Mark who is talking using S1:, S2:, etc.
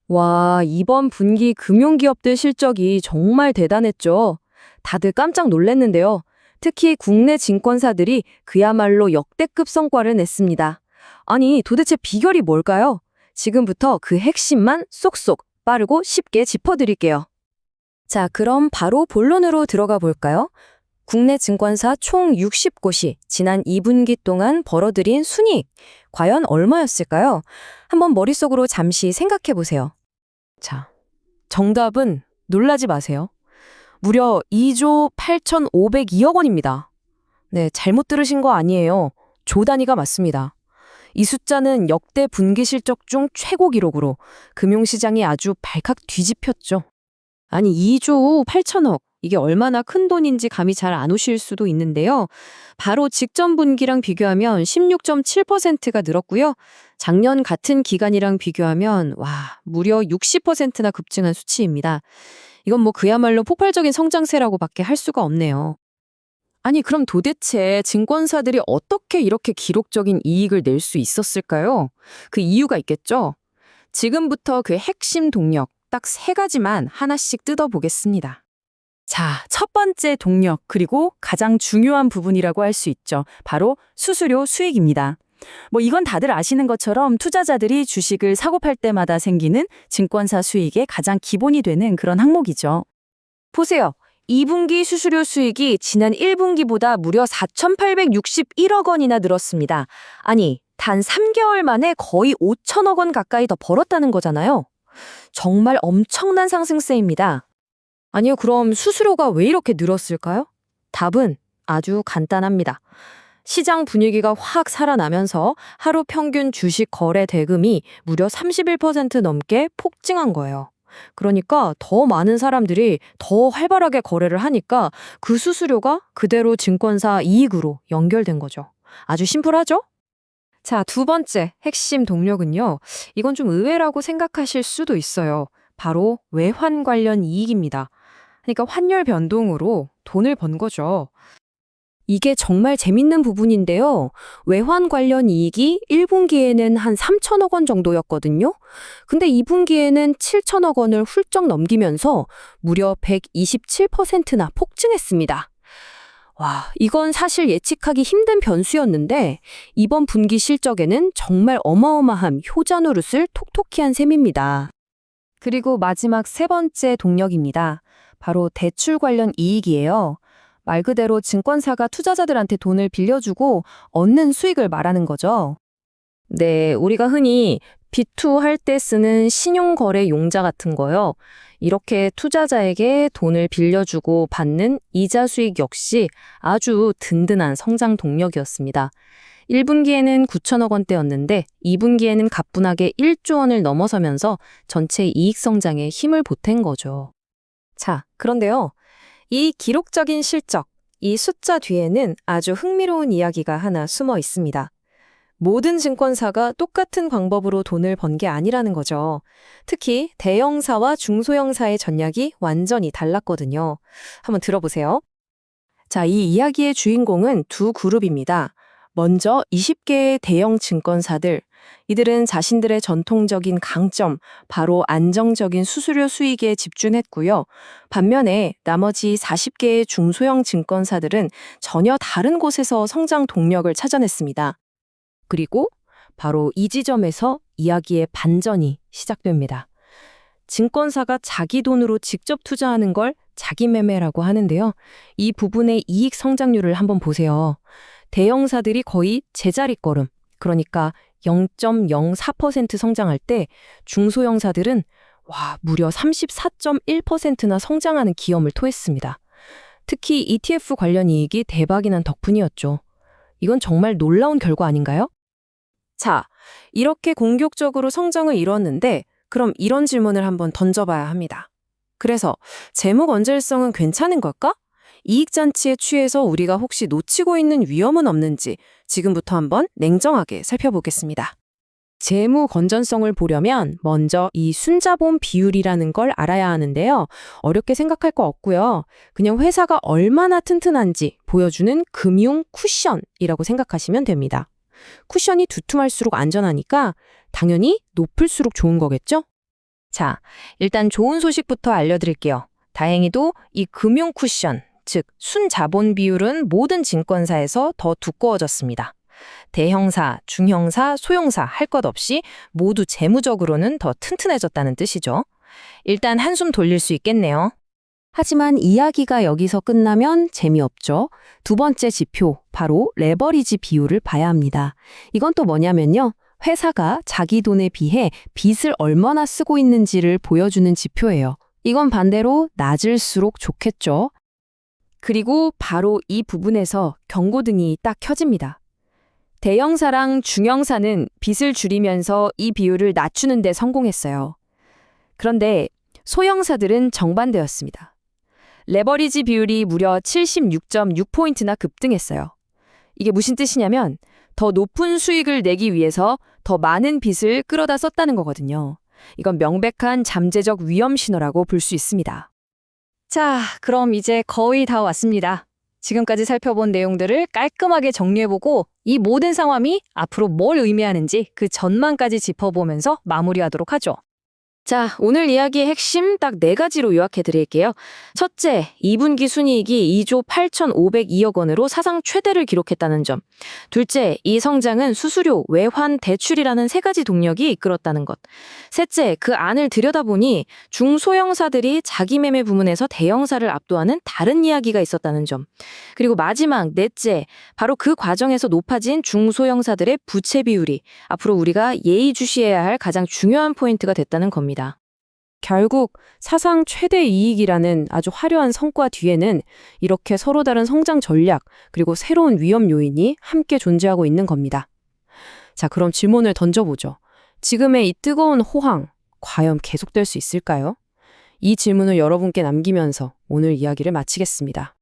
S1: 와, 이번 분기 금융기업들 실적이 정말 대단했죠. 다들 깜짝 놀랐는데요. 특히 국내 증권사들이 그야말로 역대급 성과를 냈습니다. 아니, 도대체 비결이 뭘까요? 지금부터 그 핵심만 쏙쏙 빠르고 쉽게 짚어드릴게요. 자, 그럼 바로 본론으로 들어가 볼까요? 국내 증권사 총 60곳이 지난 2분기 동안 벌어들인 순이익, 과연 얼마였을까요? 한번 머릿속으로 잠시 생각해 보세요. 자, 정답은 놀라지 마세요. 무려 2조 8,502억 원입니다. 네, 잘못 들으신 거 아니에요. 조 단위가 맞습니다. 이 숫자는 역대 분기 실적 중 최고 기록으로 금융시장이 아주 발칵 뒤집혔죠. 아니, 2조 8천억. 이게 얼마나 큰 돈인지 감이 잘 안 오실 수도 있는데요. 바로 직전 분기랑 비교하면 16.7%가 늘었고요. 작년 같은 기간이랑 비교하면 무려 60%나 급증한 수치입니다. 이건 뭐 그야말로 폭발적인 성장세라고밖에 할 수가 없네요. 아니, 그럼 도대체 증권사들이 어떻게 이렇게 기록적인 이익을 낼 수 있었을까요? 그 이유가 있겠죠? 지금부터 그 핵심 동력 딱 세 가지만 하나씩 뜯어보겠습니다. 자, 첫 번째 동력, 그리고 가장 중요한 부분이라고 할 수 있죠. 바로 수수료 수익입니다. 이건 다들 아시는 것처럼 투자자들이 주식을 사고 팔 때마다 생기는 증권사 수익의 가장 기본이 되는 그런 항목이죠. 보세요. 2분기 수수료 수익이 지난 1분기보다 무려 4,861억 원이나 늘었습니다. 아니, 단 3개월 만에 거의 5천억 원 가까이 더 벌었다는 거잖아요. 정말 엄청난 상승세입니다. 아니요, 그럼 수수료가 왜 이렇게 늘었을까요? 답은 아주 간단합니다. 시장 분위기가 확 살아나면서 하루 평균 주식 거래 대금이 무려 31% 넘게 폭증한 거예요. 그러니까 더 많은 사람들이 더 활발하게 거래를 하니까 그 수수료가 그대로 증권사 이익으로 연결된 거죠. 아주 심플하죠? 자, 두 번째 핵심 동력은요. 이건 좀 의외라고 생각하실 수도 있어요. 바로 외환 관련 이익입니다. 그러니까 환율 변동으로 돈을 번 거죠. 이게 정말 재밌는 부분인데요. 외환 관련 이익이 1분기에는 한 3천억 원 정도였거든요. 근데 2분기에는 7천억 원을 훌쩍 넘기면서 무려 127%나 폭증했습니다. 와, 이건 사실 예측하기 힘든 변수였는데 이번 분기 실적에는 정말 어마어마한 효자 노릇을 톡톡히 한 셈입니다. 그리고 마지막 세 번째 동력입니다. 바로 대출 관련 이익이에요. 말 그대로 증권사가 투자자들한테 돈을 빌려주고 얻는 수익을 말하는 거죠. 네, 우리가 흔히 B2 할 때 쓰는 신용거래 용자 같은 거요. 이렇게 투자자에게 돈을 빌려주고 받는 이자 수익 역시 아주 든든한 성장 동력이었습니다. 1분기에는 9천억 원대였는데 2분기에는 가뿐하게 1조 원을 넘어서면서 전체 이익 성장에 힘을 보탠 거죠. 자, 그런데요. 이 기록적인 실적, 이 숫자 뒤에는 아주 흥미로운 이야기가 하나 숨어 있습니다. 모든 증권사가 똑같은 방법으로 돈을 번 게 아니라는 거죠. 특히 대형사와 중소형사의 전략이 완전히 달랐거든요. 한번 들어보세요. 자, 이 이야기의 주인공은 두 그룹입니다. 먼저 20개의 대형 증권사들. 이들은 자신들의 전통적인 강점, 바로 안정적인 수수료 수익에 집중했고요. 반면에 나머지 40개의 중소형 증권사들은 전혀 다른 곳에서 성장 동력을 찾아냈습니다. 그리고 바로 이 지점에서 이야기의 반전이 시작됩니다. 증권사가 자기 돈으로 직접 투자하는 걸 자기 매매라고 하는데요. 이 부분의 이익 성장률을 한번 보세요. 대형사들이 거의 제자리걸음, 그러니까 0.04% 성장할 때 중소형사들은 무려 34.1%나 성장하는 기염을 토했습니다. 특히 ETF 관련 이익이 대박이 난 덕분이었죠. 이건 정말 놀라운 결과 아닌가요? 자, 이렇게 공격적으로 성장을 이뤘는데 그럼 이런 질문을 한번 던져봐야 합니다. 그래서 재무 건전성은 괜찮은 걸까? 이익잔치에 취해서 우리가 혹시 놓치고 있는 위험은 없는지 지금부터 한번 냉정하게 살펴보겠습니다. 재무 건전성을 보려면 먼저 이 순자본 비율이라는 걸 알아야 하는데요. 어렵게 생각할 거 없고요. 그냥 회사가 얼마나 튼튼한지 보여주는 금융 쿠션이라고 생각하시면 됩니다. 쿠션이 두툼할수록 안전하니까 당연히 높을수록 좋은 거겠죠?
S2: 자, 일단 좋은 소식부터 알려드릴게요. 다행히도 이 금융 쿠션, 즉 순자본 비율은 모든 증권사에서 더 두꺼워졌습니다. 대형사, 중형사, 소형사 할 것 없이 모두 재무적으로는 더 튼튼해졌다는 뜻이죠. 일단 한숨 돌릴 수 있겠네요.
S3: 하지만 이야기가 여기서 끝나면 재미없죠. 두 번째 지표, 바로 레버리지 비율을 봐야 합니다. 이건 또 뭐냐면요. 회사가 자기 돈에 비해 빚을 얼마나 쓰고 있는지를 보여주는 지표예요. 이건 반대로 낮을수록 좋겠죠.
S1: 그리고 바로 이 부분에서 경고등이 딱 켜집니다. 대형사랑 중형사는 빚을 줄이면서 이 비율을 낮추는 데 성공했어요. 그런데 소형사들은 정반대였습니다. 레버리지 비율이 무려 76.6포인트나 급등했어요. 이게 무슨 뜻이냐면 더 높은 수익을 내기 위해서 더 많은 빚을 끌어다 썼다는 거거든요. 이건 명백한 잠재적 위험 신호라고 볼 수 있습니다.
S2: 자, 그럼 이제 거의 다 왔습니다. 지금까지 살펴본 내용들을 깔끔하게 정리해보고 이 모든 상황이 앞으로 뭘 의미하는지 그 전망까지 짚어보면서 마무리하도록 하죠.
S1: 자, 오늘 이야기의 핵심 딱 4가지로 요약해 드릴게요. 첫째, 2분기 순이익이 2조 8,502억 원으로 사상 최대를 기록했다는 점. 둘째, 이 성장은 수수료, 외환, 대출이라는 3가지 동력이 이끌었다는 것. 셋째, 그 안을 들여다보니 중소형사들이 자기 매매 부문에서 대형사를 압도하는 다른 이야기가 있었다는 점. 그리고 마지막, 넷째, 바로 그 과정에서 높아진 중소형사들의 부채 비율이 앞으로 우리가 예의주시해야 할 가장 중요한 포인트가 됐다는 겁니다.
S3: 결국 사상 최대 이익이라는 아주 화려한 성과 뒤에는 이렇게 서로 다른 성장 전략, 그리고 새로운 위험 요인이 함께 존재하고 있는 겁니다. 자, 그럼 질문을 던져보죠. 지금의 이 뜨거운 호황, 과연 계속될 수 있을까요? 이 질문을 여러분께 남기면서 오늘 이야기를 마치겠습니다.